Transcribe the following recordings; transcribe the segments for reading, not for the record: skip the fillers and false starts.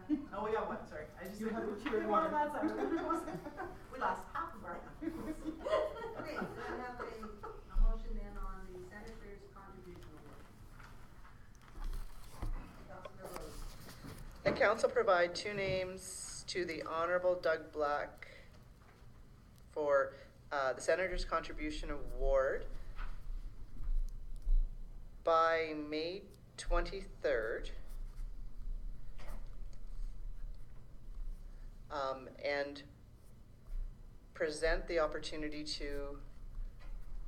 Oh, we got one, sorry. I just. You have a We cheer one on one. that side. We lost half of our. Okay, so I have a motion then on the Senator's Contribution Award. Councilor Rose. The council provide 2 names to the Honorable Doug Black for the Senator's Contribution Award by May 23rd. And present the opportunity to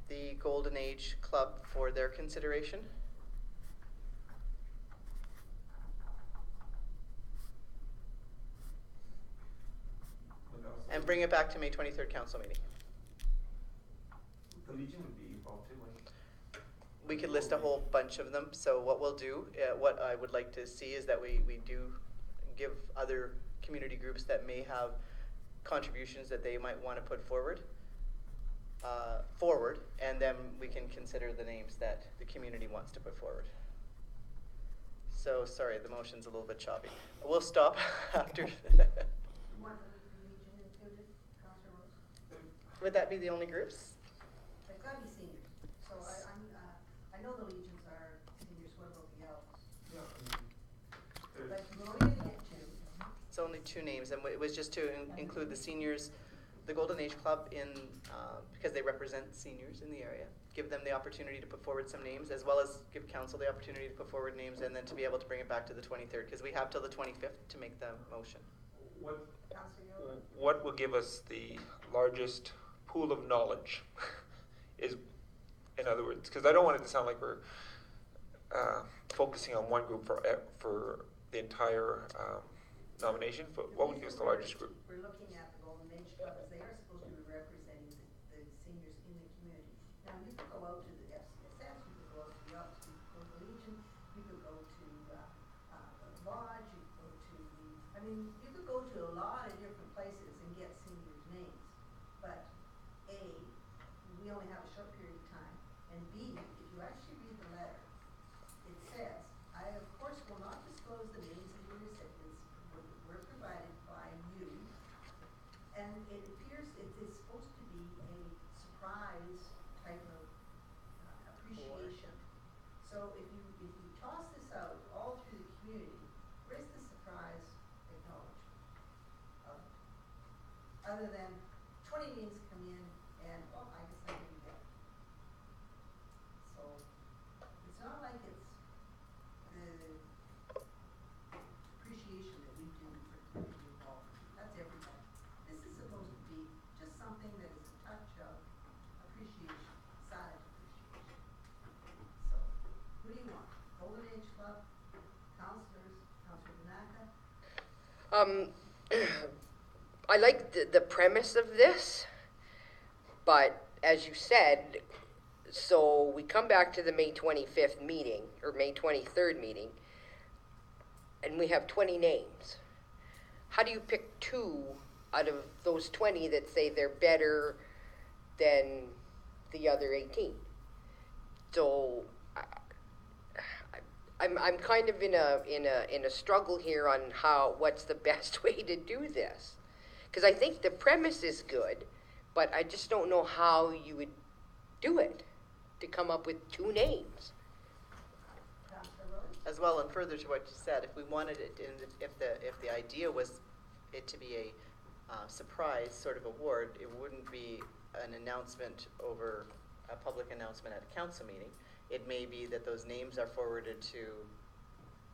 the Golden Age Club for their consideration. And bring it back to May 23rd council meeting. The Legion would be involved too, wouldn't it? We could list a whole bunch of them, so what we'll do, what I would like to see is that we do give other community groups that may have contributions that they might want to put forward, and then we can consider the names that the community wants to put forward. So, sorry, the motion's a little bit choppy. We'll stop after. One of the Legion included, Councilor Rose. Would that be the only groups? They've got to be seniors, so I know the Legions are seniors, what about the Elks? Yeah, But you're only going to get 2. It's only 2 names, and it was just to include the seniors, the Golden Age Club because they represent seniors in the area. Give them the opportunity to put forward some names, as well as give council the opportunity to put forward names, and then to be able to bring it back to the 23rd, because we have till the 25th to make the motion. Councilor Yoder? What will give us the largest pool of knowledge is, in other words, because I don't want it to sound like we're focusing on one group for the entire nomination, but what would give us the largest group? We're looking at the Golden Age Club, as they are supposed to be representing the seniors in the community. Now, you could go out to the FCSS, you could go out to the Elks, you could go to the Legion, you could go to the Lodge, you could go to you could go to a lot of different places and get seniors' names. But A, we only have a short period of time, and B, if you actually read the letter, it says, I of course will not disclose the names of your recipients were provided by you, and it appears it is supposed to be a surprise type of appreciation. So if you toss this out all through the community, where's the surprise acknowledgement of it? Other than 20 names come in and, oh, I guess I'm going to get it. So it's not like it's the appreciation that we do for community involvement. That's everybody. This is supposed to be just something that is a touch of appreciation, silent appreciation. So, who do you want? Golden Age Club, councillors, Councillor Banaka? I like the premise of this, but as you said, so we come back to the May 25th meeting, or May 23rd meeting, and we have 20 names. How do you pick 2 out of those 20 that say they're better than the other 18? So I'm kind of in a struggle here on what's the best way to do this, because I think the premise is good, but I just don't know how you would do it to come up with 2 names. Councillor Rose? As well, and further to what you said, if we wanted it, and if the idea was it to be a surprise sort of award, it wouldn't be an announcement over a public announcement at a council meeting. It may be that those names are forwarded to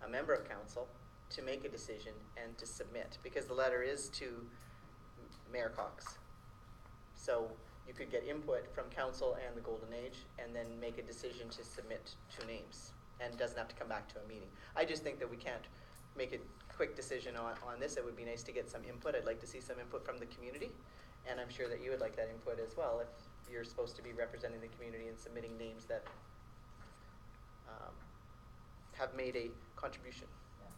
a member of council to make a decision and to submit, because the letter is to Mayor Cox. So you could get input from council and the Golden Age, and then make a decision to submit 2 names, and it doesn't have to come back to a meeting. I just think that we can't make a quick decision on this. It would be nice to get some input. I'd like to see some input from the community, and I'm sure that you would like that input as well if you're supposed to be representing the community and submitting names that have made a contribution. Yeah.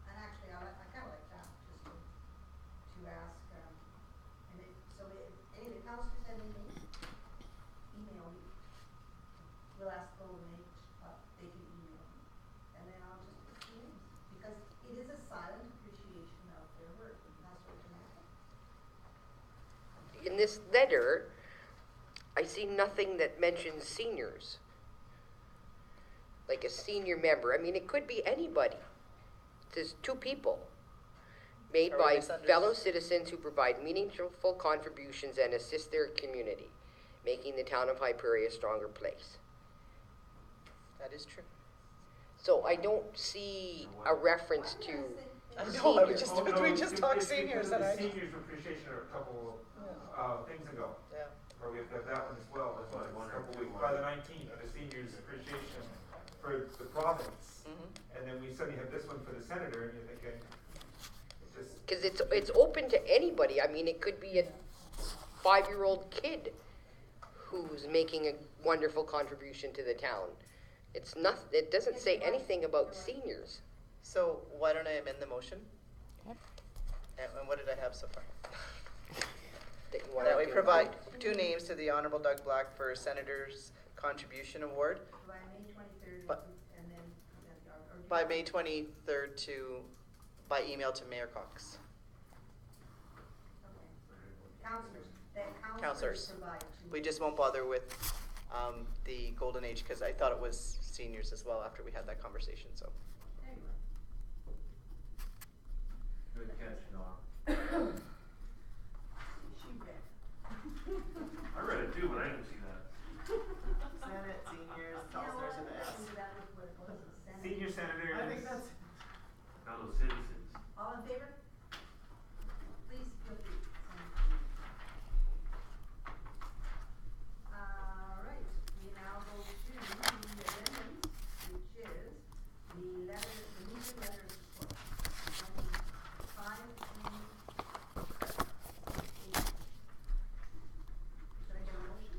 And actually, I kind of like that, just to ask, so if any of the councillors have anything, email me. We'll ask Golden Age, they can email me. And then I'll just put the names, because in this letter, I see nothing that mentions seniors. Like a senior member. I mean, it could be anybody. There's 2 people. Made Are we by misunderstood? fellow citizens who provide meaningful contributions and assist their community, making the town of Hyperia a stronger place. That is true. So I don't see a reference to I know, I was seniors. just, Oh, no, we it's- just it's- talked it's seniors because and of I. the Seniors appreciation are a couple, things ago, Yeah. where we've got that one as well, that's what I wondered, a couple weeks, by the 19th, the seniors appreciation for the province. Mhm. And then we suddenly have this one for the senator, and you're thinking, it just. Because it's open to anybody. I mean, it could be a 5-year-old kid who's making a wonderful contribution to the town. It's not. It doesn't say anything about seniors. So why don't I amend the motion? And what did I have so far? That you wanted That we to provide include. 2 names to the Honorable Doug Black for Senator's Contribution Award By May 23rd, But- and then, or do you by want- May 23rd by email to Mayor Cox. Okay. Councillors, that Councillors. councillors provide to. We just won't bother with the Golden Age because I thought it was seniors as well after we had that conversation, so. There you go. Good catch, Noah. She read. I read it too, but I didn't see that. Senate, seniors, You know councilors what? with an S. Let's do that with what it was, Senate. Senior senators. I think that's. Fellow citizens. All in favor? Please feel free. All right, we now go to the amendments, which is the letter, the meeting letter of support. 5 and 8. Should I get a motion?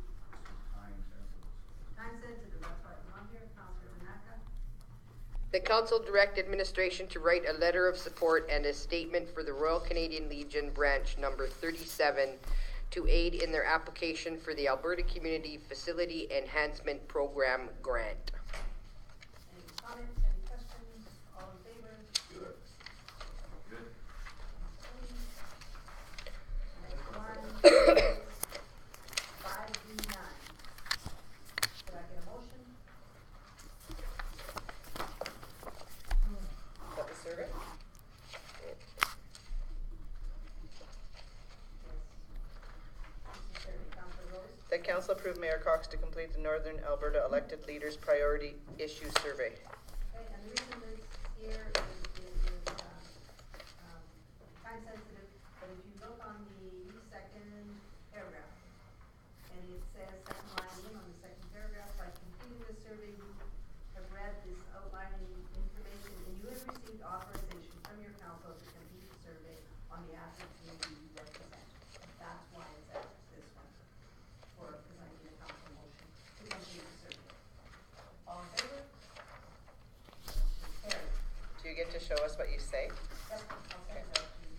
Time sensitive, that's why I'm on here, Councilor Tanaka. The council direct administration to write a letter of support and a statement for the Royal Canadian Legion Branch Number 37 to aid in their application for the Alberta Community Facility Enhancement Program grant. Any comments, any questions? All in favor? Good. Good. Next one is 5D9. Could I get a motion? Is that the survey? Yes. This is certainly Councilor Rose. That council approved Mayor Cox to complete the Northern Alberta Elected Leaders Priority Issue Survey. Okay, and the reason this here is time sensitive, but if you look on the second paragraph, and it says, second line in on the second paragraph, by completing the survey, you have read this outlining information, and you have received authorization from your council to complete the survey on behalf of the community you represent. That's why it's at this one, for presenting a council motion to complete the survey. All in favor? Motion carried. Do you get to show us what you say? Yep, I'll send it out to you.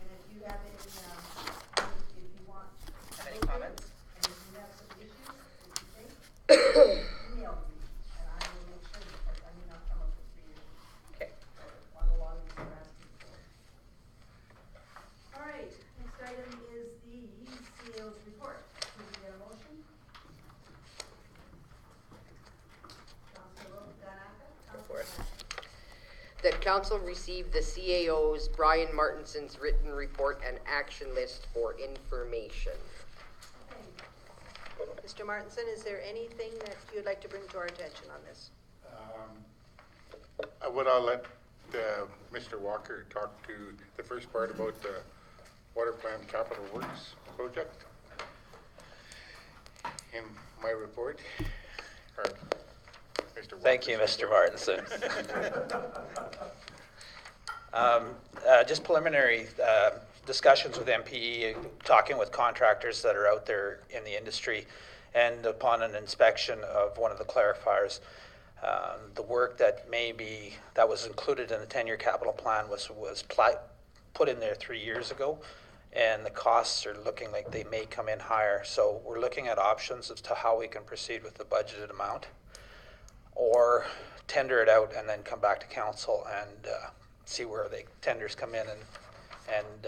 And if you have any, if you want. Any comments? And if you have some issues that you think, email me, and I will make sure, because I may not come up with 3 issues. Okay. On a lot of these you're asking for. All right, next item is the CAO's report. Can we get a motion? Councilor Tanaka? Go for it. That council received the CAO's Brian Martinson's written report and action list for information. Okay. Mr. Martinson, is there anything that you'd like to bring to our attention on this? I'll let Mr. Walker talk to the first part about the water plant capital works project. In my report, or Mr. Walker. Thank you, Mr. Martinson. Just preliminary discussions with MPE, talking with contractors that are out there in the industry, and upon an inspection of one of the clarifiers, the work that that was included in the 10-year capital plan was put in there 3 years ago, and the costs are looking like they may come in higher. So we're looking at options as to how we can proceed with the budgeted amount, or tender it out and then come back to council and see where the tenders come in and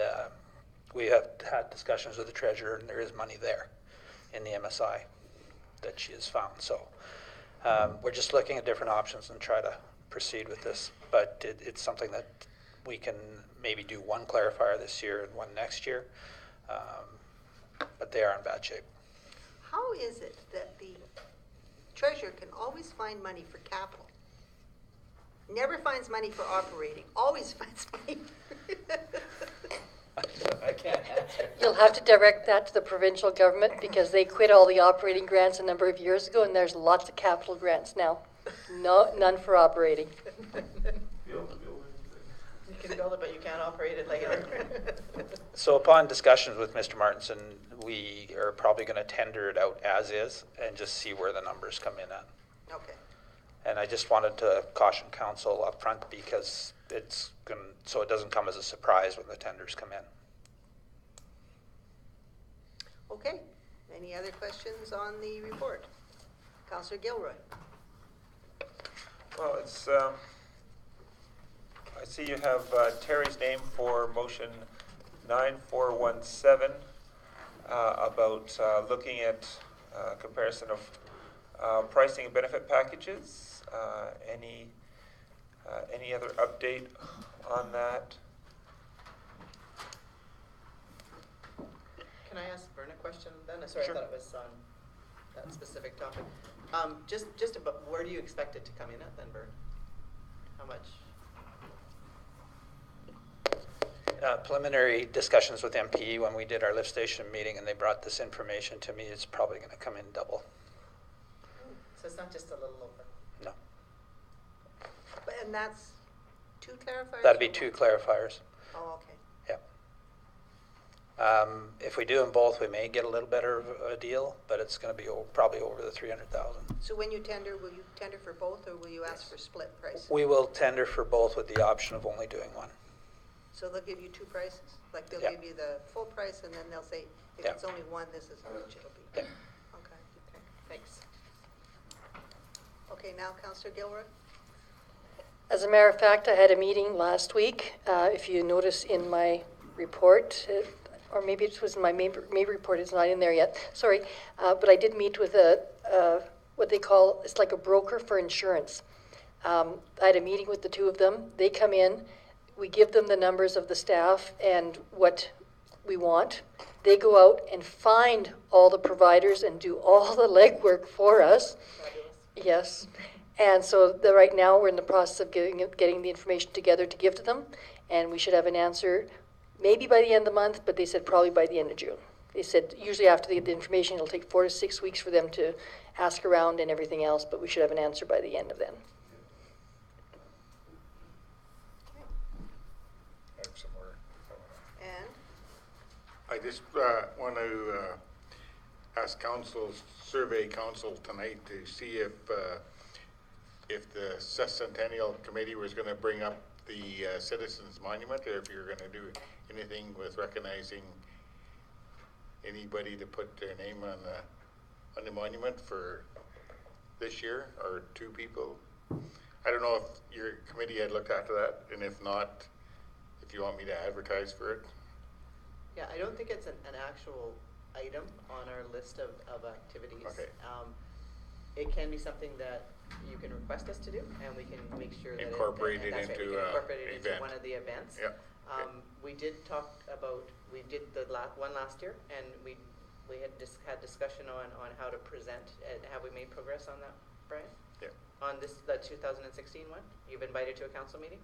we have had discussions with the treasurer, and there is money there in the MSI that she has found. So we're just looking at different options and try to proceed with this. But it's something that we can maybe do one clarifier this year and one next year. But they are in bad shape. How is it that the treasurer can always find money for capital? Never finds money for operating, always finds money. I can't answer. You'll have to direct that to the provincial government because they quit all the operating grants a number of years ago, and there's lots of capital grants now. No, none for operating. Build the building. You can build it, but you can't operate it later. So upon discussions with Mr. Martinson, we are probably going to tender it out as is and just see where the numbers come in at. Okay. And I just wanted to caution council up front because it's going so it doesn't come as a surprise when the tenders come in. Okay. Any other questions on the report? Councillor Gilroy. Well, it's, I see you have Terry's name for motion 9417 about looking at comparison of pricing and benefit packages. Any other update on that? Can I ask Vern a question then? Sorry, Sure. I thought it was on that specific topic. Just about, where do you expect it to come in at then, Vern? How much? Preliminary discussions with MPE when we did our lift station meeting and they brought this information to me, it's probably going to come in double. So it's not just a little over. No. And that's two clarifiers? That'd be or two one? clarifiers. Oh, okay. If we do them both, we may get a little better of a deal, but it's going to be probably over the 300,000. So when you tender, will you tender for both or will you ask for split price? We will tender for both with the option of only doing one. So they'll give you two prices? Like they'll Yeah. give you the full price and then they'll say, if Yeah. it's only one, this is how much it'll be? Yeah. Okay. Okay, thanks. Okay, now Councillor Gilroy? As a matter of fact, I had a meeting last week. If you notice in my report, or maybe it was in my May report, it's not in there yet, sorry. But I did meet with what they call, it's like a broker for insurance. I had a meeting with the two of them. They come in, we give them the numbers of the staff and what we want. They go out and find all the providers and do all the legwork for us. Fabulous. Yes. And so right now we're in the process of getting the information together to give to them. And we should have an answer maybe by the end of the month, but they said probably by the end of June. They said usually after they get the information, it'll take 4 to 6 weeks for them to ask around and everything else, but we should have an answer by the end of then. I have some more. And? I just want to ask survey council tonight to see if the Centennial Committee was going to bring up the Citizens Monument, or if you're going to do anything with recognizing anybody to put their name on the monument for this year, or two people. I don't know if your committee had looked after that, and if not, if you want me to advertise for it. Yeah, I don't think it's an actual item on our list of activities. Okay. It can be something that you can request us to do, and we can make sure that Incorporate it that's right, into, we can incorporate it into event. one of the events. Yeah. We did talk about, we did the one last year, and we had had discussion on how to present. Have we made progress on that, Brian? Yeah. On the 2016 one? You've invited to a council meeting?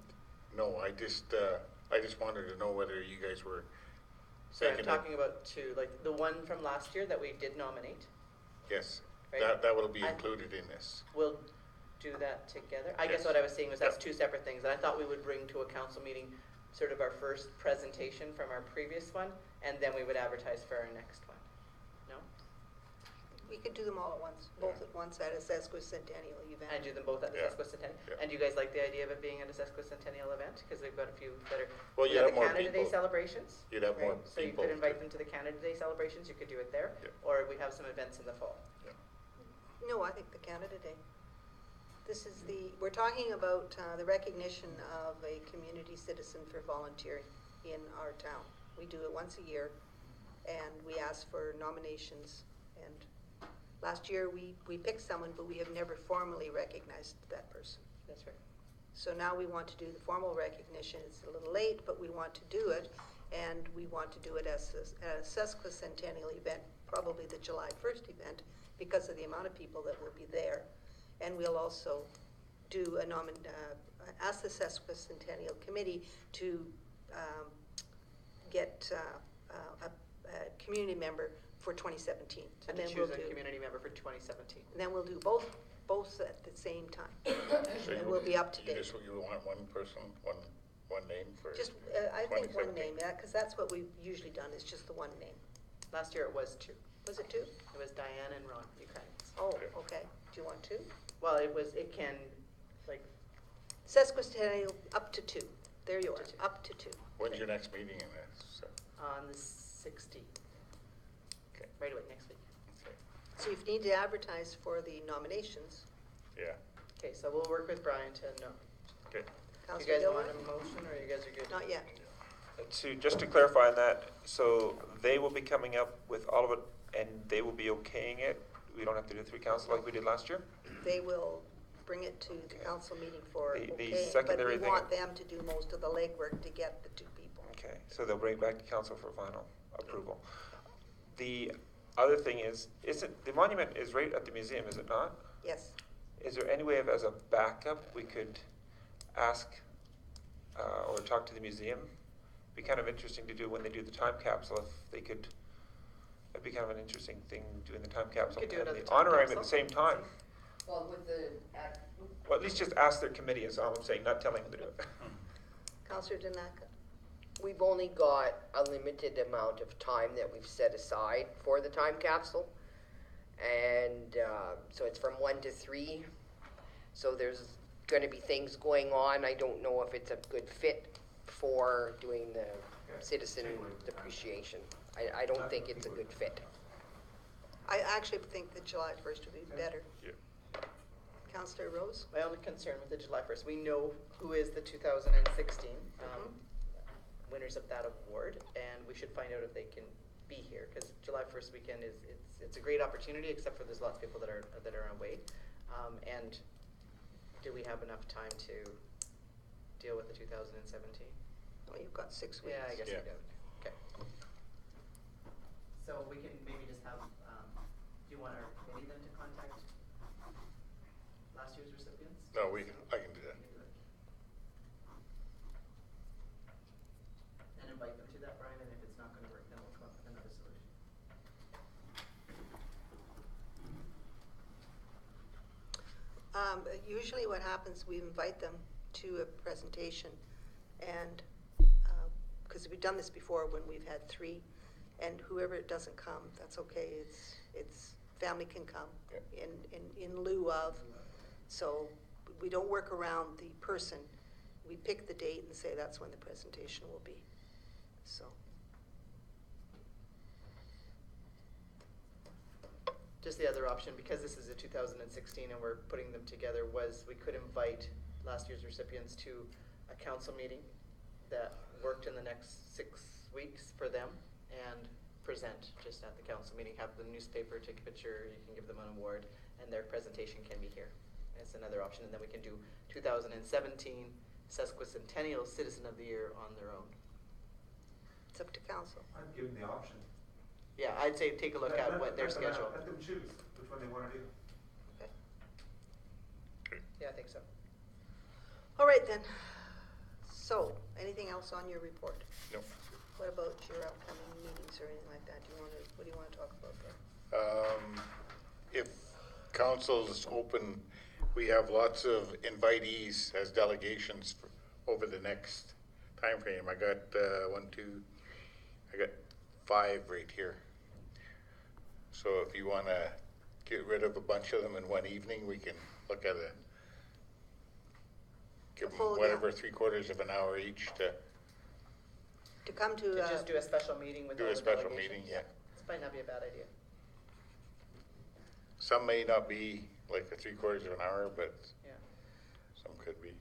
No, I just wanted to know whether you guys were. So I'm taking it. talking about like the one from last year that we did nominate. Yes, Right. that will be included in this. We'll do that together. I guess Yes. what I was saying was that's Yeah. two separate things, and I thought we would bring to a council meeting sort of our first presentation from our previous one, and then we would advertise for our next one. No? We could do them all at once, both at once at a sesquicentennial event. And do them both at the Yeah. sesquicentennial? Yeah. And do you guys like the idea of it being at a sesquicentennial event? Because we've got a few that are. Well, we you'd have have the more Canada Day people. celebrations. You'd have more right? So you people could invite to- them to the Canada Day celebrations, you could do it there, Yeah. or we have some events in the fall. No, I think the Canada Day. This is we're talking about the recognition of a community citizen for volunteering in our town. We do it once a year, and we ask for nominations. And last year, we picked someone, but we have never formally recognized that person. That's right. So now we want to do the formal recognition. It's a little late, but we want to do it, and we want to do it as a sesquicentennial event, probably the July 1st event, because of the amount of people that will be there. And we'll also do ask the sesquicentennial committee to get a community member for 2017. So And to then we'll choose a do, community member for 2017. and then we'll do both at the same time. So And you- we'll be up to date. You want one person, one name for? Just, I think one 2017? name, yeah, because that's what we've usually done, is just the one name. Last year it was 2. Was it 2? It was Diane and Ron Buchanan. Oh, Okay. okay. Do you want 2? Well, it can, like, Sesquicentennial, up to 2. There you are, up to 2. When's your next meeting in this? on the 16th. Okay. Right away, next week. Okay. So you need to advertise for the nominations. Yeah, Okay, so we'll work with Brian to know. okay. You Councillor guys want Dillon? a motion, or you guys are good? Not yet. Just to clarify on that, so they will be coming up with all of it, and they will be okaying it? We don't have to do 3 council like we did last year? They will bring it to the council meeting for The okay, but secondary we thing- want them to do most of the legwork to get the 2 people. Okay, so they'll bring it back to council for final approval. The other thing is the monument is right at the museum, is it not? Yes. Is there any way of, as a backup, we could ask or talk to the museum? Be kind of interesting to do when they do the time capsule, if they could, that'd be kind of an interesting thing, doing the time capsule. could do it and at the the time honorarium at the capsule. same time. Well, with the, Well, at least just ask their committee, is all I'm saying, not telling them to do it. Councillor Danaka? we've only got a limited amount of time that we've set aside for the time capsule. And so it's from 1 to 3. So there's going to be things going on. I don't know if it's a good fit for doing the citizen appreciation. I don't think it's a good fit. I actually think that July 1st would be better. Yeah. Councillor Rose? My only concern with the July 1st, we know who is the 2016 winners of that award, and we should find out if they can be here, because July 1st weekend it's a great opportunity, except for there's lots of people that are away. And do we have enough time to deal with the 2017? Oh, you've got 6 weeks. Yeah, I guess Yeah. we do. Okay. So we can maybe just have, do you want our committee then to contact last year's recipients? No, I can do that. And invite them to that, Brian, and if it's not gonna work, then we'll come up with another solution. Usually what happens, we invite them to a presentation, and, because we've done this before when we've had 3, and whoever doesn't come, that's okay, it's, family can come Yeah. in lieu of, so we don't work around the person. We pick the date and say that's when the presentation will be, so. Just the other option, because this is a 2016 and we're putting them together, was we could invite last year's recipients to a council meeting that worked in the next 6 weeks for them, and present just at the council meeting, have the newspaper take a picture, you can give them an award, and their presentation can be here. It's another option, and then we can do 2017 Sesquicentennial Citizen of the Year on their own. It's up to council. I'd give them the option. Yeah, I'd say take a look at what their Let them- schedule. Let them choose which one they want to do. Okay. Yeah, I think so. All right then. So, anything else on your report? No. What about your upcoming meetings or anything like that? What do you want to talk about there? If council's open, we have lots of invitees as delegations over the next time frame. I got 5 right here. So if you want to get rid of a bunch of them in one evening, we can look at give them full, whatever, yeah. 3/4 of an hour each to To come to, To just do a special meeting with do all a the special delegations? meeting, yeah. This might not be a bad idea. Some may not be like a 3/4 of an hour, but Yeah. some could be.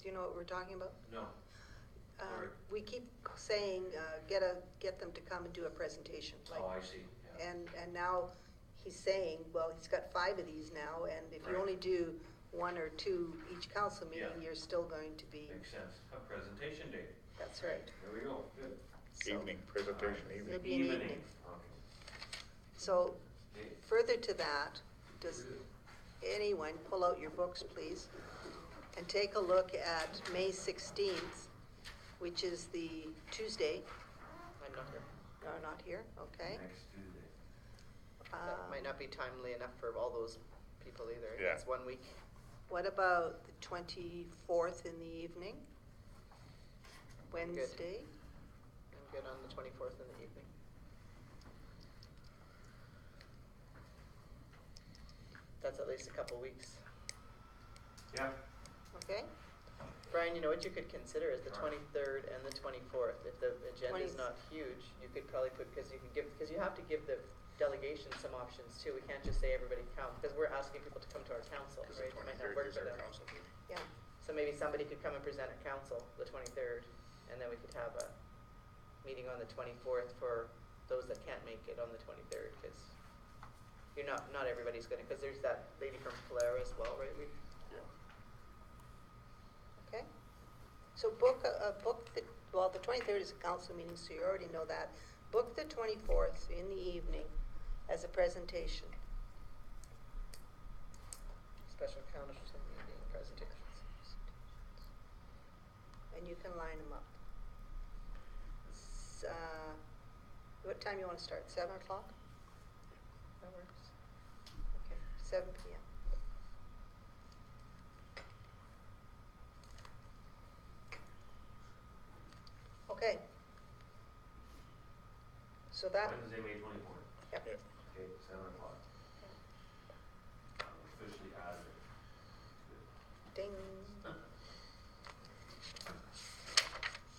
do you know what we're talking about? No. We keep saying, get them to come and do a presentation. Like, Oh, I see, yeah. And now he's saying, well, he's got 5 of these now, and if you Right. only do 1 or 2 each council meeting, Yeah. you're still going to be, Makes sense. A presentation day. that's right. There we go, good. So, Evening, presentation It'll evening. be an evening. Okay. So, Okay. further to that, does anyone pull out your books, please, and take a look at May 16th, which is the Tuesday. I'm not here. No, not here, okay. Next Tuesday. That might not be timely enough for all those people either. Yeah. It's 1 week. What about the 24th in the evening? I'm good. Wednesday? I'm good on the 24th in the evening. That's at least a couple weeks. Yeah. Okay, Brian, you know what you could consider is the Alright. 23rd and the 24th. If the agenda is 20th. not huge, you could probably put, because you have to give the delegation some options too. We can't just say everybody come, because we're asking people to come to our council, Because right? the It might not 23rd work is for our them. council meeting. yeah. So maybe somebody could come and present at council the 23rd, and then we could have a meeting on the 24th for those that can't make it on the 23rd, because you're not everybody's gonna, because there's that lady from Polaro as well, right? Okay, so book the 23rd is a council meeting, so you already know that. Book the 24th in the evening as a presentation. Special council meeting presentations. And you can line them up. What time you want to start, 7 o'clock? That works. Okay, 7 p.m. Okay. So that, Wednesday, May 24th. yep. Yeah. Okay, 7 o'clock. Officially added it. Ding.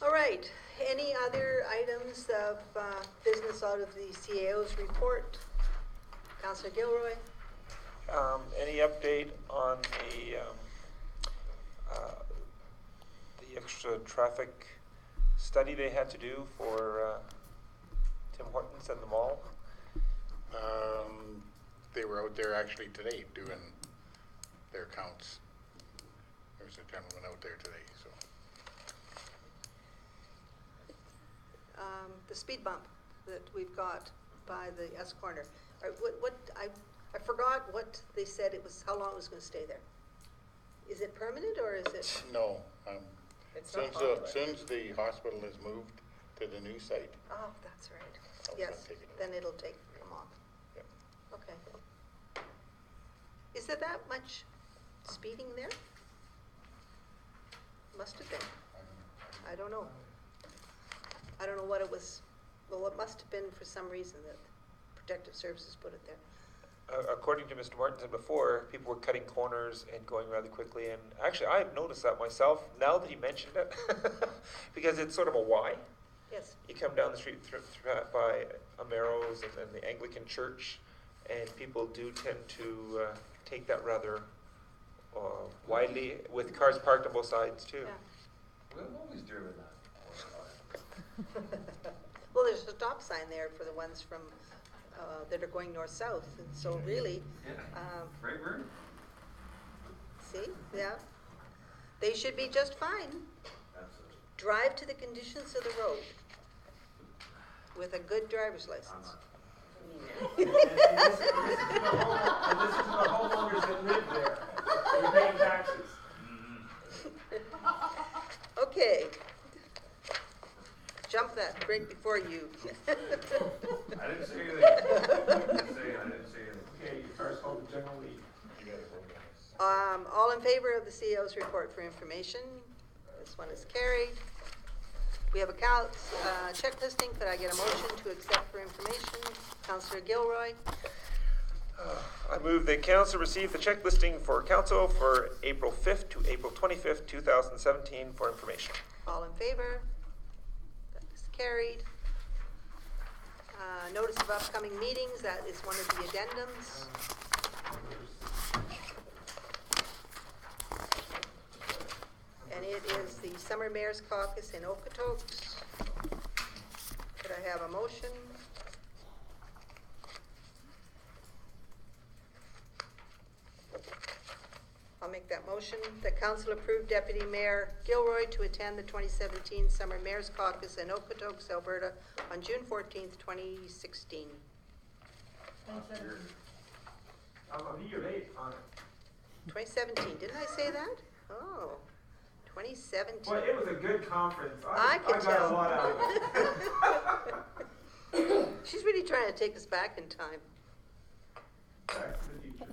All right, any other items of business out of the CAO's report? Councillor Gilroy? Any update on the extra traffic study they had to do for Tim Hortons and the mall? They were out there actually today doing their counts. There was a gentleman out there today, so. The speed bump that we've got by the S corner. I forgot what they said it was, how long it was gonna stay there. Is it permanent or is it? No, It's not since popular. the hospital has moved to the new site, Oh, that's right. I was Yes, gonna take it then over. it'll come off. Yep. Okay. Is there that much speeding there? Must have been. I don't know. I don't know what it was. Well, it must have been for some reason that Protective Services put it there. According to Mr. Martinson before, people were cutting corners and going rather quickly, and actually I've noticed that myself now that he mentioned it, because it's sort of a Y. Yes. You come down the street by Amero's and then the Anglican Church, and people do tend to take that rather widely, with cars parked on both sides too. Yeah. We've always driven that. Well, there's a stop sign there for the ones from, that are going north-south, and so really, Yeah. Right, Vern? see, yeah, they should be just fine. Absolutely. Drive to the conditions of the road with a good driver's I'm license. not. And this is the homeowners that live there. They're paying taxes. Okay. Jump that right before you. I didn't say anything. I didn't say anything. Okay, your car's called the general lead. You gotta vote on this. All in favor of the CEO's report for information? This one is carried. We have accounts, check listing. Could I get a motion to accept for information? Councillor Gilroy? I move that council receive the check listing for council for April 5th to April 25th, 2017 for information. All in favor? That is carried. Notice of upcoming meetings, that is one of the addendums. And it is the Summer Mayor's Caucus in Okotoks. Could I have a motion? I'll make that motion. The council approved Deputy Mayor Gilroy to attend the 2017 Summer Mayor's Caucus in Okotoks, Alberta on June 14th, 2016. I'm a year late on it. 2017, didn't I say that? Oh, 2017. Well, it was a good conference. I could got tell. a lot out of it. She's really trying to take us back in time. Back to the future.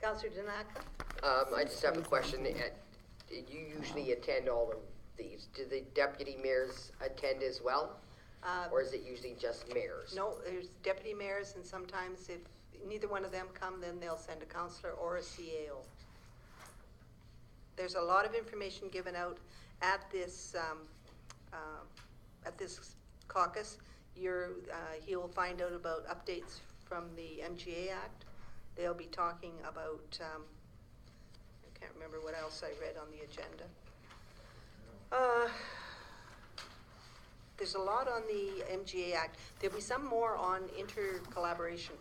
Councillor Danaka? I just have a question. You usually attend all of these. Do the deputy mayors attend as well? Or is it usually just mayors? No, there's deputy mayors, and sometimes if neither one of them come, then they'll send a councillor or a CAO. There's a lot of information given out at this caucus. He'll find out about updates from the MGA Act. They'll be talking about, I can't remember what else I read on the agenda. There's a lot on the MGA Act. There'll be some more on inter-collaboration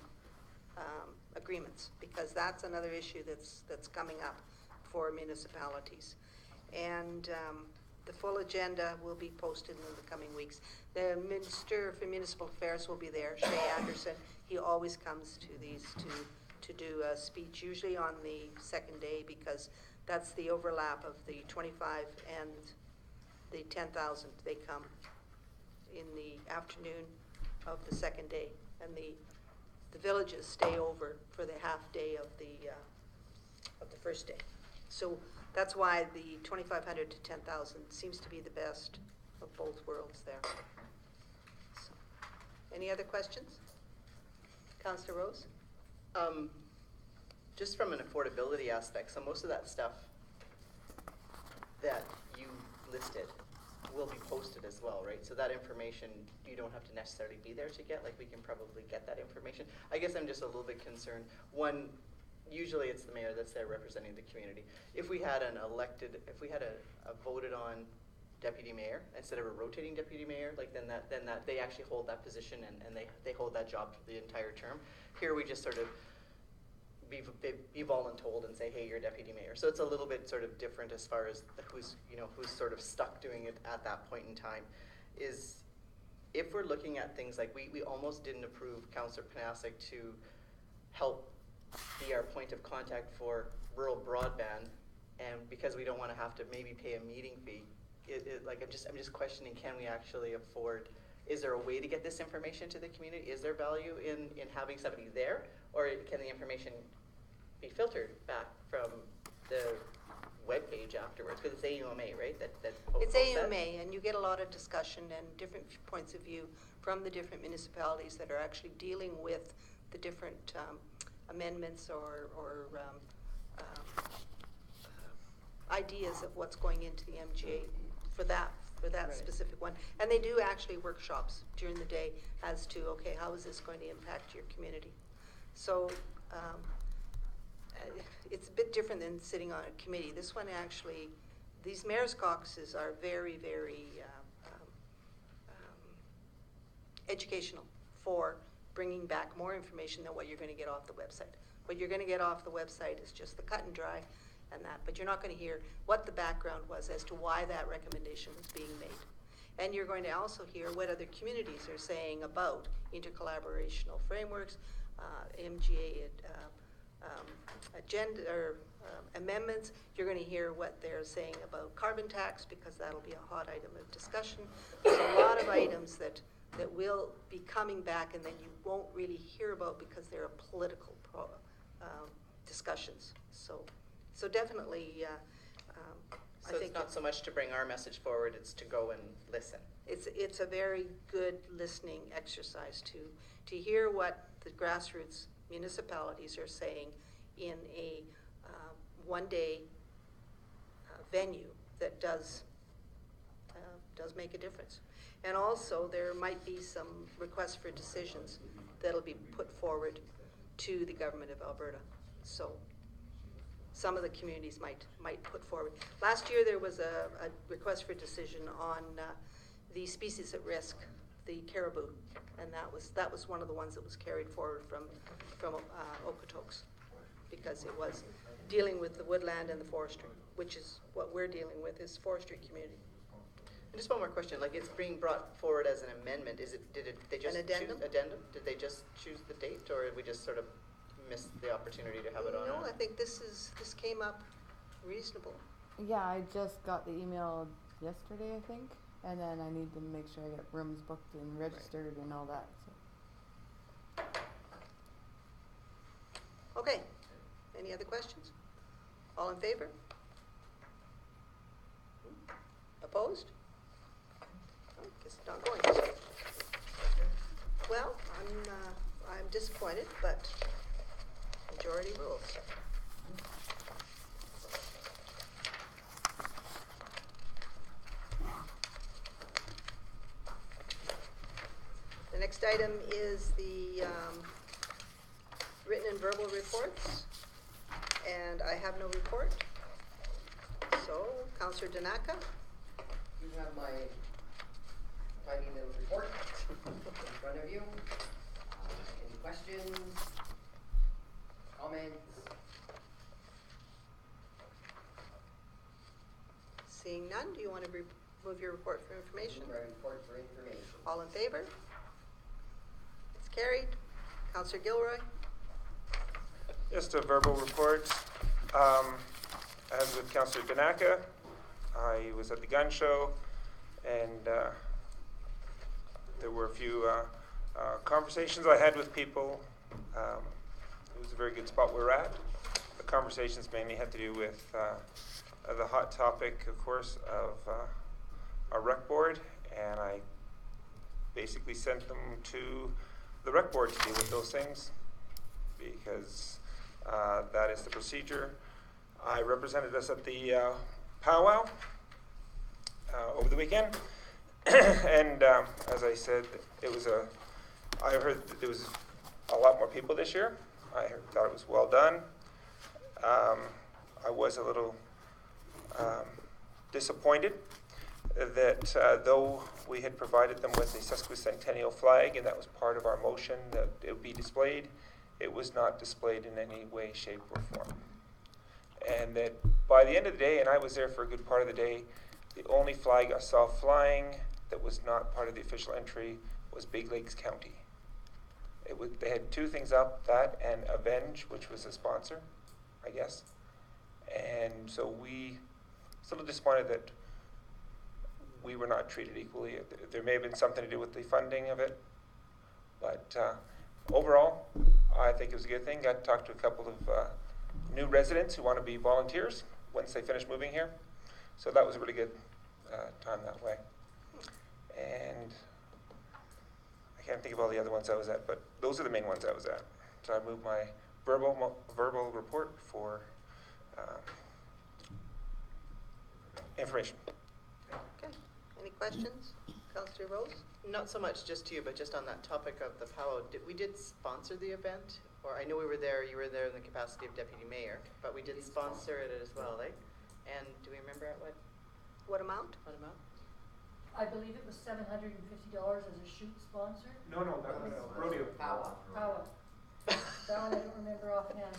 agreements, because that's another issue that's coming up for municipalities. And the full agenda will be posted in the coming weeks. The Minister for Municipal Affairs will be there, Shay Anderson. He always comes to these to do a speech, usually on the second day, because that's the overlap of the 25 and the 10,000. They come in the afternoon of the second day, and the villages stay over for the half day of the first day. So that's why the 2,500 to 10,000 seems to be the best of both worlds there. So, any other questions? Councillor Rose? Just from an affordability aspect, so most of that stuff that you listed will be posted as well, right? So that information, you don't have to necessarily be there to get, like we can probably get that information. I guess I'm just a little bit concerned. One, usually it's the mayor that's there representing the community. If we had a voted on deputy mayor instead of a rotating deputy mayor, like then that they actually hold that position and they hold that job for the entire term. Here we just sort of be voluntold and say, hey, you're deputy mayor. So it's a little bit sort of different as far as who's sort of stuck doing it at that point in time. Is if we're looking at things like we almost didn't approve Councillor Panasic to help be our point of contact for rural broadband, and because we don't want to have to maybe pay a meeting fee, I'm just questioning, can we actually afford? Is there a way to get this information to the community? Is there value in having somebody there, or can the information be filtered back from the webpage afterwards? Because it's AUMA, right? It's AUMA, and you get a lot of discussion and different points of view from the different municipalities that are actually dealing with the different amendments or ideas of what's going into the MGA for that right. Specific one. And they do actually workshops during the day as to, okay, how is this going to impact your community? So it's a bit different than sitting on a committee. This one actually, these mayor's caucuses are very, very educational for bringing back more information than what you're going to get off the website. What you're going to get off the website is just the cut and dry and that, but you're not going to hear what the background was as to why that recommendation was being made. And you're going to also hear what other communities are saying about intercollaborational frameworks, MGA agenda or amendments. You're going to hear what they're saying about carbon tax, because that'll be a hot item of discussion. There's a lot of items that will be coming back and then you won't really hear about because they're political discussions. So definitely, so I think it's not so much to bring our message forward; it's to go and listen. It's a very good listening exercise to hear what the grassroots municipalities are saying in a one-day venue that does make a difference. And also, there might be some requests for decisions that'll be put forward to the government of Alberta. So some of the communities might put forward. Last year, there was a request for decision on the species at risk, the caribou, and that was one of the ones that was carried forward from Okotoks, because it was dealing with the woodland and the forestry, which is what we're dealing with, is forestry community. And just one more question, like it's being brought forward as an amendment, they just An addendum? choose addendum? Did they just choose the date, or did we just sort of miss the opportunity to have it on? No, I think this came up reasonable. Yeah, I just got the email yesterday, I think, and then I need to make sure I get rooms booked and registered and all that. So. Okay, any other questions? All in favor? Opposed? Oh, guess it's not going. Well, I'm disappointed, but majority rules. The next item is the written and verbal reports, and I have no report. So, Councillor Danaka. You have my tiny little report in front of you. Any questions? Comments? Seeing none, do you want to move your report for information? Move my report for information. All in favor? It's carried. Councillor Gilroy. Just a verbal report. As with Councillor Danaka, I was at the gun show, and there were a few conversations I had with people. It was a very good spot we're at. The conversations mainly had to do with the hot topic, of course, of our rec board, and I basically sent them to the rec board to deal with those things, because that is the procedure. I represented us at the powwow over the weekend, and as I said, I heard that there was a lot more people this year. I thought it was well done. I was a little disappointed that though we had provided them with a sesquicentennial flag, and that was part of our motion that it would be displayed, it was not displayed in any way, shape, or form. And that by the end of the day, and I was there for a good part of the day, the only flag I saw flying that was not part of the official entry was Big Lakes County. They had two things up, that and Avenge, which was a sponsor, I guess. And so we still disappointed that we were not treated equally. There may have been something to do with the funding of it, but overall, I think it was a good thing. Got to talk to a couple of new residents who want to be volunteers once they finish moving here. So that was a really good time that way. And I can't think of all the other ones I was at, but those are the main ones I was at. So I moved my verbal report for information. Okay. Any questions? Councillor Rose? Not so much just to you, but just on that topic of the powwow, we did sponsor the event, or I know we were there, you were there in the capacity of deputy mayor, but we did sponsor it as well, right? And do we remember at What amount? what amount? I believe it was $750 as a shoot sponsor. No, that was rodeo. Powwow. Power. That one I don't remember offhand.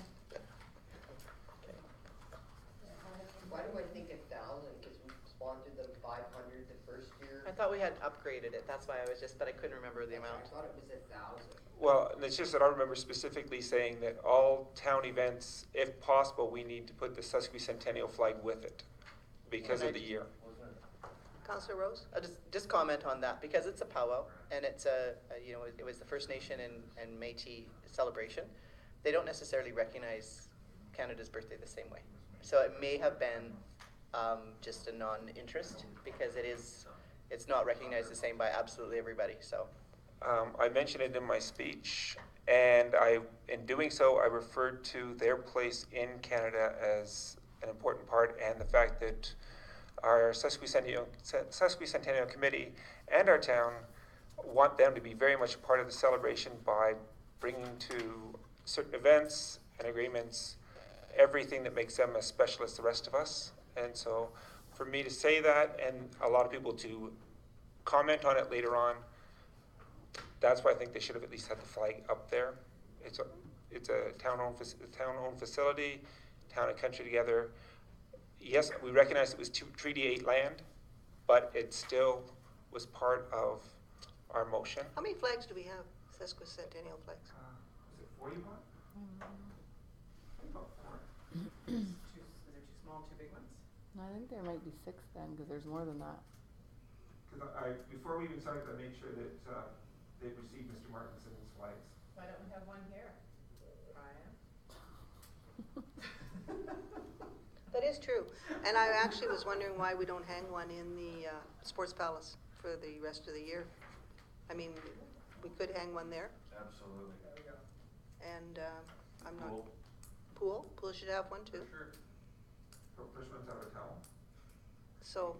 Why do I think 1,000? Because we sponsored them 500 the first year. I thought we had upgraded it, that's why I was but I couldn't remember the amount. I thought it was 1,000. Well, it's just that I remember specifically saying that all town events, if possible, we need to put the sesquicentennial flag with it because of the year. Councillor Rose? I'll just comment on that, because it's a powwow, and it's it was the First Nation and Métis celebration. They don't necessarily recognize Canada's birthday the same way. So it may have been just a non-interest, because it's not recognized the same by absolutely everybody, so. I mentioned it in my speech, and in doing so, I referred to their place in Canada as an important part, and the fact that our sesquicentennial committee and our town want them to be very much part of the celebration by bringing to certain events and agreements everything that makes them as special as the rest of us. And so for me to say that and a lot of people to comment on it later on, that's why I think they should have at least had the flag up there. It's a town-owned facility, town and country together. Yes, we recognize it was Treaty 8 land, but it still was part of our motion. How many flags do we have, sesquicentennial flags? Is it 4 you want? About 4. Is there too small, too big ones? I think there might be 6 then, because there's more than that. Because before we even started, I made sure that they received Mr. Martinson's flags. Why don't we have one here? Brian? That is true. And I actually was wondering why we don't hang one in the Sports Palace for the rest of the year. I mean, we could hang one there. Absolutely. There we go. And I'm not. Pool. Pool should have one too. Sure. Freshman's out of town. So,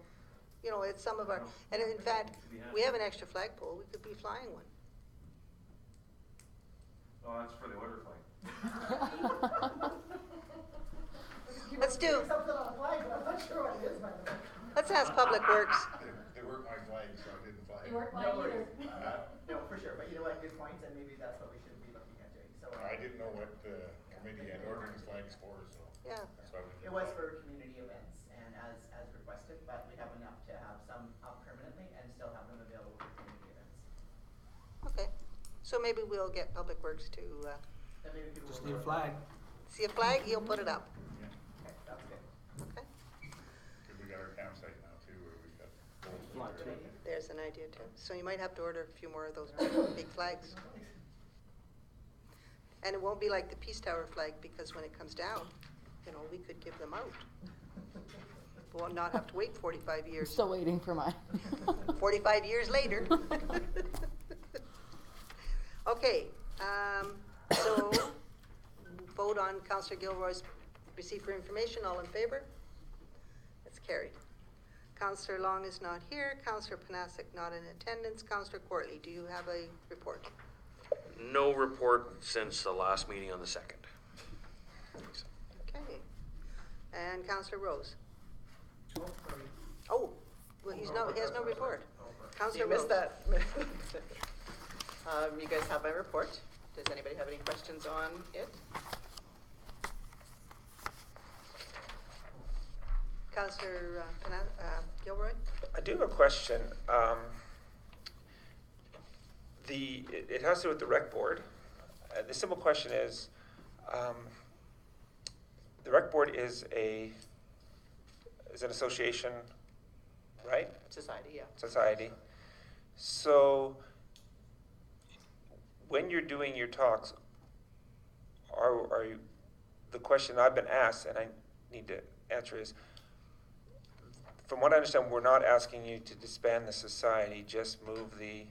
you know, it's some of our, and in fact, we have an extra flagpole. We could be flying one. Oh, that's for the order flag. Let's do. Something on a flag, but I'm not sure what it is, by the way. Let's ask Public Works. They weren't my flag, so I didn't fly. You weren't mine either. No, for sure, but you know what, good points, and maybe that's what we should be looking at doing, so. I didn't know what the committee had ordered the flags for, so. Yeah. That's why we didn't It was fly. for community events and as requested, but we have enough to have some up permanently and still have them available for community events. Okay. So maybe we'll get Public Works to Then maybe people Just will need a work- flag. see a flag. He'll put it up. Okay, sounds good. Okay. Cause we got our campsite now too, where we've got poles. Flag. Good idea. There's an idea too. So you might have to order a few more of those big flags. And it won't be like the Peace Tower flag, because when it comes down, you know, we could give them out. We'll not have to wait 45 I'm years. still waiting for mine. 45 years later. Okay, so vote on Councillor Gilroy's receipt for information. All in favor? That's carried. Councillor Long is not here. Councillor Panasic not in attendance. Councillor Courtly, do you have a report? No report since the last meeting on the 2nd. Okay. And Councillor Rose? Oh, sorry. Oh, well, he has no report. Councillor You Rose? missed that. You guys have my report. Does anybody have any questions on it? Councillor Gilroy? I do have a question. It has to do with the rec board. The simple question is, the rec board is an association, right? Society, yeah. Society. So when you're doing your talks, are you, the question I've been asked and I need to answer is, from what I understand, we're not asking you to disband the society, just move the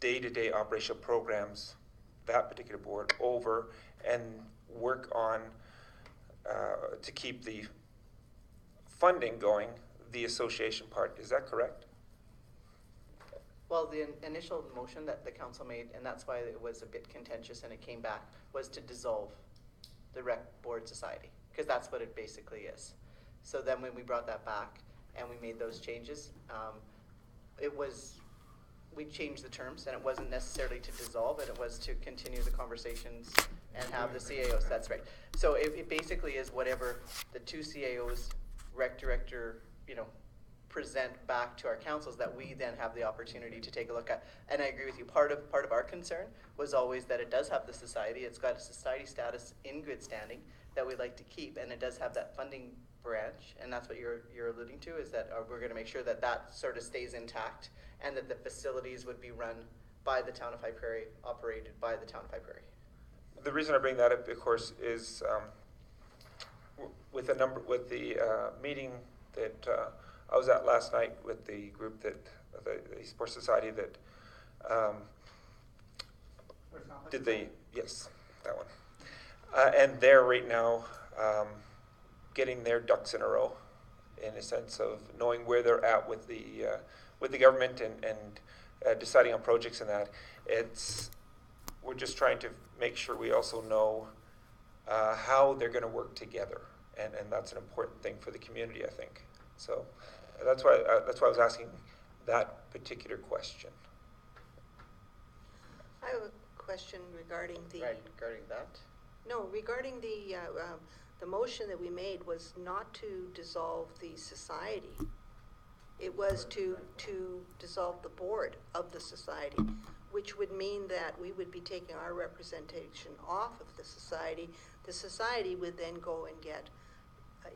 day-to-day operational programs, that particular board, over and work on, to keep the funding going, the association part. Is that correct? Well, the initial motion that the council made, and that's why it was a bit contentious and it came back, was to dissolve the rec board society, because that's what it basically is. So then when we brought that back and we made those changes, we changed the terms, and it wasn't necessarily to dissolve it, it was to continue the conversations and have the CAOs, that's right. So it basically is whatever the two CAOs, rec director, present back to our councils, that we then have the opportunity to take a look at. And I agree with you, part of our concern was always that it does have the society, it's got a society status in good standing that we'd like to keep, and it does have that funding branch, and that's what you're alluding to, is that we're gonna make sure that that sort of stays intact, and that the facilities would be run by the town of High Prairie, operated by the town of High Prairie. The reason I bring that up, of course, is with the meeting that I was at last night with the group the Sports Society that did yes, that one. And they're right now getting their ducks in a row, in a sense of knowing where they're at with the government and deciding on projects and that. We're just trying to make sure we also know how they're going to work together, and that's an important thing for the community, I think. So that's why I was asking that particular question. I have a question regarding the. Right, regarding that? No, regarding the motion that we made was not to dissolve the society. It was to dissolve the board of the society, which would mean that we would be taking our representation off of the society. The society would then go and get,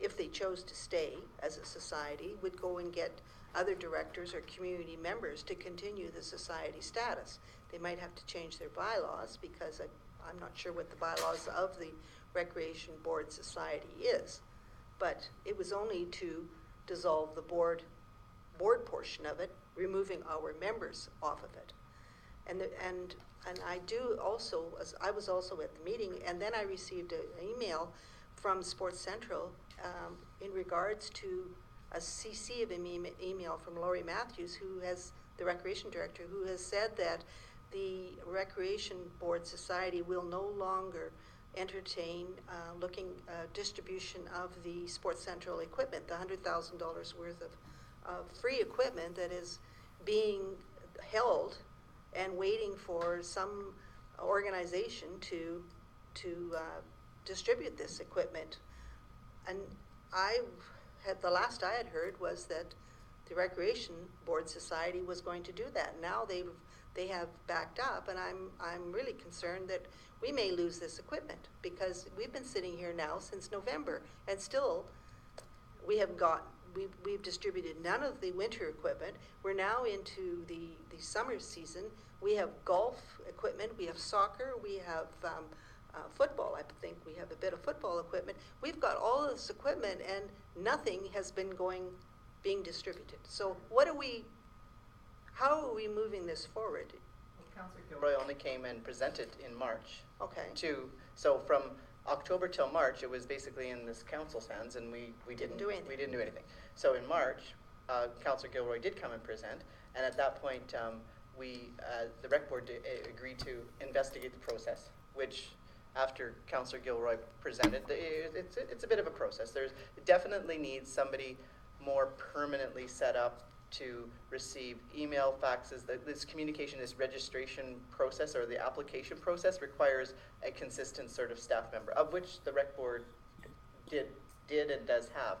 if they chose to stay as a society, would go and get other directors or community members to continue the society status. They might have to change their bylaws, because I'm not sure what the bylaws of the Recreation Board Society is, but it was only to dissolve the board portion of it, removing our members off of it. And I do also, I was also at the meeting, and then I received an email from Sports Central in regards to a CC of an email from Laurie Matthews, who has, the Recreation Director, who has said that the Recreation Board Society will no longer entertain distribution of the Sports Central equipment, the $100,000 worth of free equipment that is being held and waiting for some organization to distribute this equipment. And the last I had heard was that the Recreation Board Society was going to do that. Now they have backed up, and I'm really concerned that we may lose this equipment, because we've been sitting here now since November, and still we've distributed none of the winter equipment. We're now into the summer season. We have golf equipment, we have soccer, we have football. I think we have a bit of football equipment. We've got all of this equipment, and nothing has been being distributed. So how are we moving this forward? Councillor Gilroy only came and presented in March. Okay. So from October till March, it was basically in this council's hands, and we didn't do anything. We didn't do anything. So in March, Councillor Gilroy did come and present, and at that point, the rec board agreed to investigate the process, which after Councillor Gilroy presented, it's a bit of a process. It definitely needs somebody more permanently set up to receive email, faxes. This communication, this registration process, or the application process, requires a consistent sort of staff member, of which the rec board did and does have.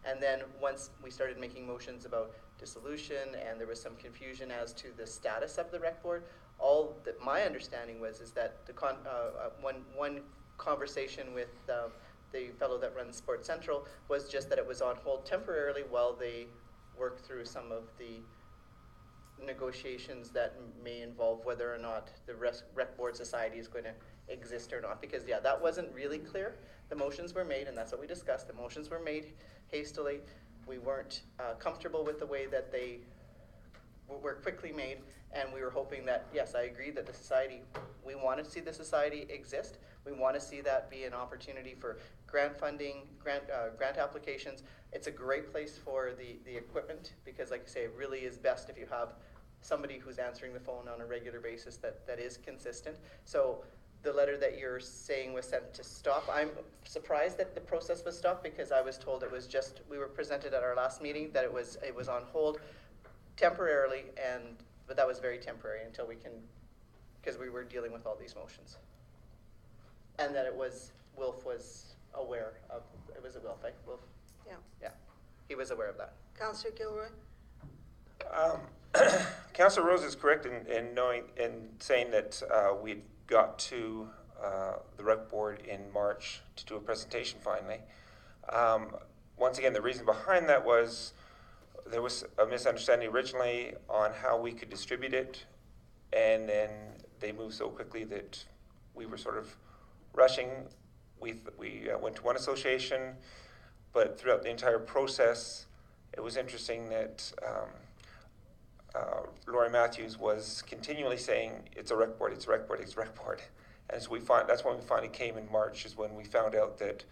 And then once we started making motions about dissolution, and there was some confusion as to the status of the rec board, all that my understanding is that one conversation with the fellow that runs Sports Central was just that it was on hold temporarily while they work through some of the negotiations that may involve whether or not the rec board society is going to exist or not. Because that wasn't really clear. The motions were made, and that's what we discussed. The motions were made hastily. We weren't comfortable with the way that they were quickly made, and we were hoping that, yes, I agree that the society, we want to see the society exist. We want to see that be an opportunity for grant funding, grant applications. It's a great place for the equipment, because like I say, it really is best if you have somebody who's answering the phone on a regular basis that is consistent. So the letter that you're saying was sent to stop, I'm surprised that the process was stopped, because I was told it was just, we were presented at our last meeting that it was on hold temporarily, but that was very temporary until because we were dealing with all these motions. And that Wilf was aware of, it was a Wilf, right? Wilf? Yeah. Yeah, he was aware of that. Councillor Gilroy? Councillor Rose is correct in saying that we'd got to the rec board in March to do a presentation finally. Once again, the reason behind that was there was a misunderstanding originally on how we could distribute it, and then they moved so quickly that we were sort of rushing. We went to one association, but throughout the entire process, it was interesting that Laurie Matthews was continually saying, it's a rec board, it's a rec board, it's a rec board. And so that's when we finally came in March, is when we found out that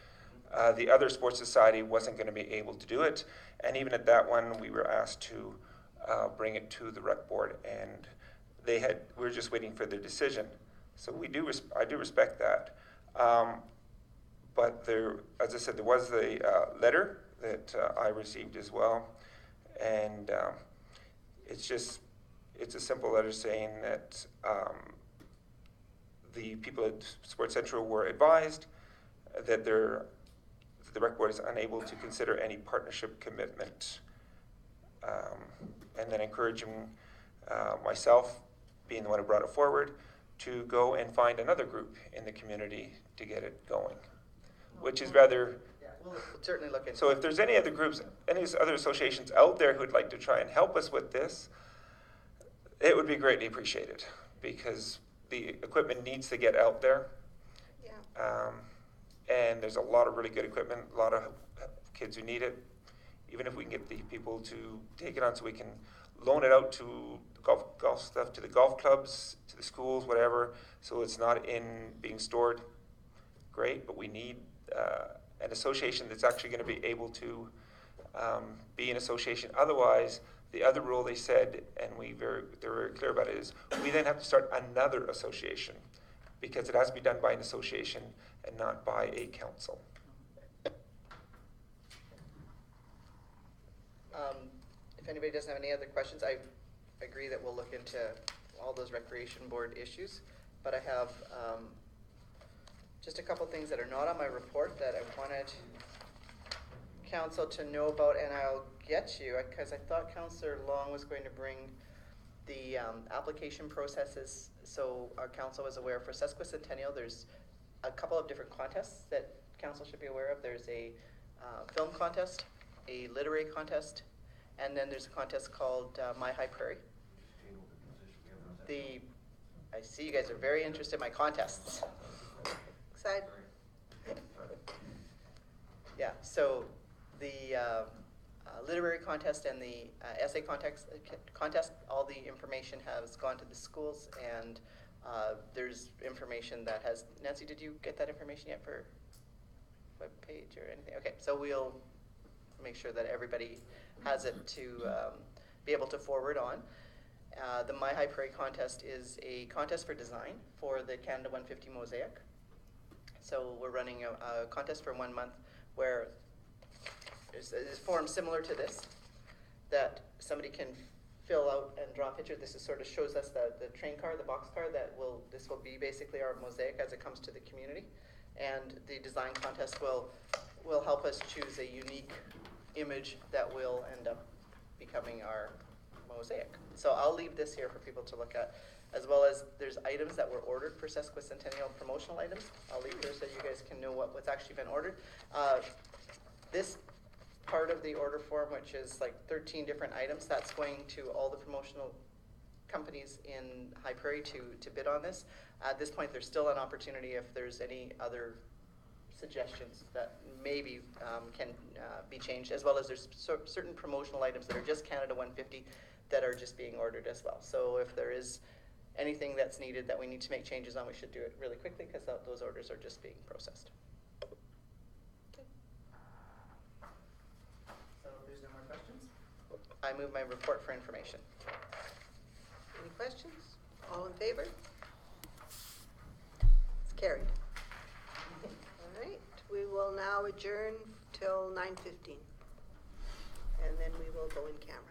the other sports society wasn't going to be able to do it. And even at that one, we were asked to bring it to the rec board, and we were just waiting for their decision. So I do respect that. But there, as I said, there was a letter that I received as well. And it's a simple letter saying that the people at Sports Central were advised that the rec board is unable to consider any partnership commitment. And then encouraging myself, being the one who brought it forward, to go and find another group in the community to get it going, which is rather. Yeah, we'll certainly look into. So if there's any other groups, any other associations out there who'd like to try and help us with this, it would be greatly appreciated, because the equipment needs to get out there. Yeah. And there's a lot of really good equipment, a lot of kids who need it. Even if we can get the people to take it on so we can loan it out to golf stuff, to the golf clubs, to the schools, whatever, so it's not in being stored, great, but we need an association that's actually going to be able to be an association. Otherwise, the other rule they said, and they're very clear about it, is we then have to start another association, because it has to be done by an association and not by a council. If anybody doesn't have any other questions, I agree that we'll look into all those recreation board issues. But I have just a couple things that are not on my report that I wanted council to know about, and I'll get you, because I thought Councillor Long was going to bring the application processes. So our council was aware for Sesquicentennial, there's a couple of different contests that council should be aware of. There's a film contest, a literary contest, and then there's a contest called My High Prairie. I see you guys are very interested in my contests. Excited. Yeah, so the literary contest and the essay contest, all the information has gone to the schools, and there's information that has, Nancy, did you get that information yet for webpage or anything? Okay, so we'll make sure that everybody has it to be able to forward on. The My High Prairie contest is a contest for design for the Canada 150 Mosaic. So we're running a contest for 1 month where there's a form similar to this that somebody can fill out and draw a picture. This is sort of shows us the train car, the box car this will be basically our mosaic as it comes to the community. And the design contest will help us choose a unique image that will end up becoming our mosaic. So I'll leave this here for people to look at, as well as there's items that were ordered for Sesquicentennial, promotional items. I'll leave here so you guys can know what's actually been ordered. This part of the order form, which is like 13 different items, that's going to all the promotional companies in High Prairie to bid on this. At this point, there's still an opportunity if there's any other suggestions that maybe can be changed, as well as there's certain promotional items that are just Canada 150 that are just being ordered as well. So if there is anything that's needed that we need to make changes on, we should do it really quickly, because those orders are just being processed. So if there's no more questions? I move my report for information. Any questions? All in favor? It's carried. All right, we will now adjourn till 9:15. And then we will go in camera.